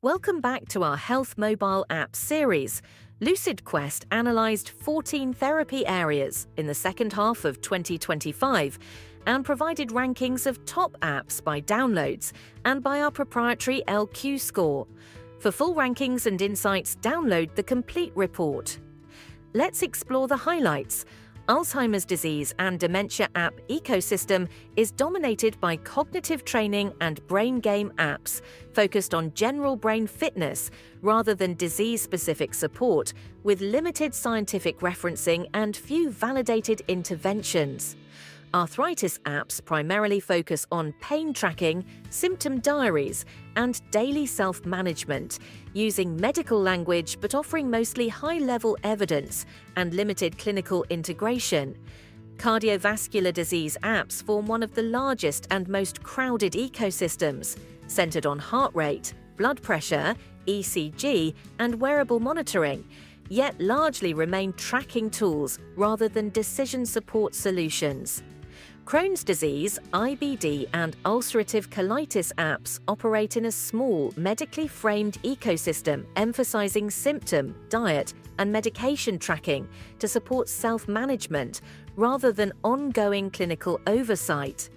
Welcome back to our Health Mobile app series. LucidQuest analysed 14 therapy areas in the second half of 2025 and provided rankings of top apps by downloads and by our proprietary LQ score. For full rankings and insights, download the complete report. Let's explore the highlights. Alzheimer's disease and dementia app ecosystem is dominated by cognitive training and brain game apps focused on general brain fitness rather than disease-specific support, with limited scientific referencing and few validated interventions. Arthritis apps primarily focus on pain tracking, symptom diaries, and daily self-management, using medical language but offering mostly high-level evidence and limited clinical integration. Cardiovascular disease apps form one of the largest and most crowded ecosystems, centered on heart rate, blood pressure, ECG, and wearable monitoring, yet largely remain tracking tools rather than decision support solutions. Crohn's disease, IBD, and ulcerative colitis apps operate in a small, medically framed ecosystem emphasizing symptom, diet, and medication tracking to support self-management rather than ongoing clinical oversight.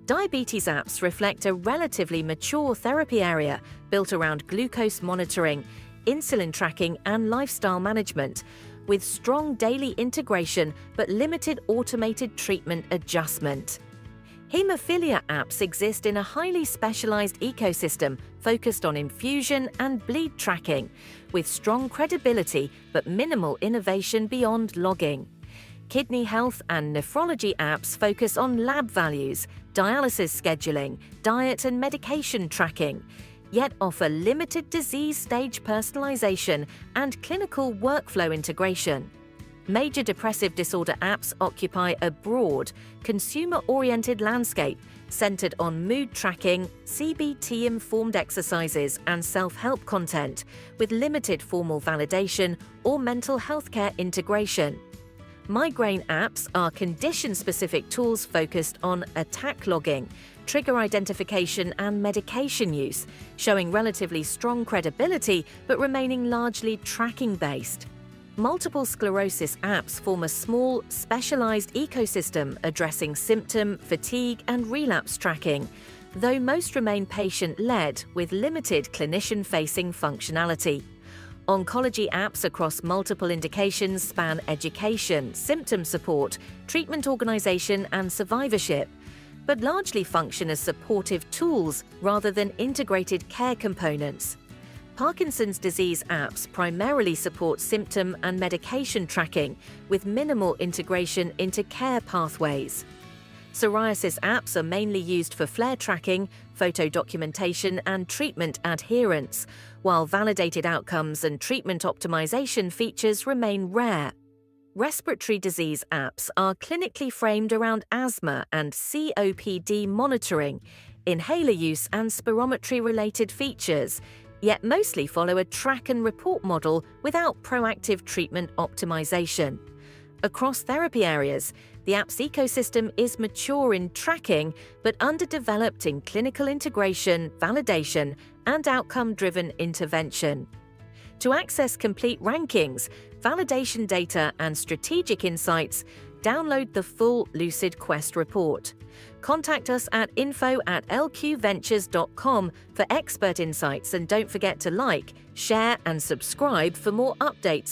Diabetes apps reflect a relatively mature therapy area built around glucose monitoring, insulin tracking, and lifestyle management, with strong daily integration but limited automated treatment adjustment. Hemophilia apps exist in a highly specialized ecosystem focused on infusion and bleed tracking, with strong credibility but minimal innovation beyond logging. Kidney health and nephrology apps focus on lab values, dialysis scheduling, diet and medication tracking, yet offer limited disease stage personalization and clinical workflow integration. Major depressive disorder apps occupy a broad, consumer-oriented landscape centered on mood tracking, CBT-informed exercises, and self-help content, with limited formal validation or mental health care integration. Migraine apps are condition-specific tools focused on attack logging, trigger identification, and medication use, showing relatively strong credibility but remaining largely tracking-based. Multiple sclerosis apps form a small, specialized ecosystem addressing symptom, fatigue, and relapse tracking, though most remain patient-led with limited clinician-facing functionality. Oncology apps across multiple indications span education, symptom support, treatment organization, and survivorship, but largely function as supportive tools rather than integrated care components. Parkinson's disease apps primarily support symptom and medication tracking, with minimal integration into care pathways. Psoriasis apps are mainly used for flare tracking, photo documentation, and treatment adherence, while validated outcomes and treatment optimization features remain rare. Respiratory disease apps are clinically framed around asthma and COPD monitoring, inhaler use, and spirometry-related features, yet mostly follow a track and report model without proactive treatment optimization. Across therapy areas, the app's ecosystem is mature in tracking but underdeveloped in clinical integration, validation, and outcome-driven intervention. To access complete rankings, validation data, and strategic insights, download the full LucidQuest report. Contact us at info@lqventures.com for expert insights, and don't forget to like, share, and subscribe for more updates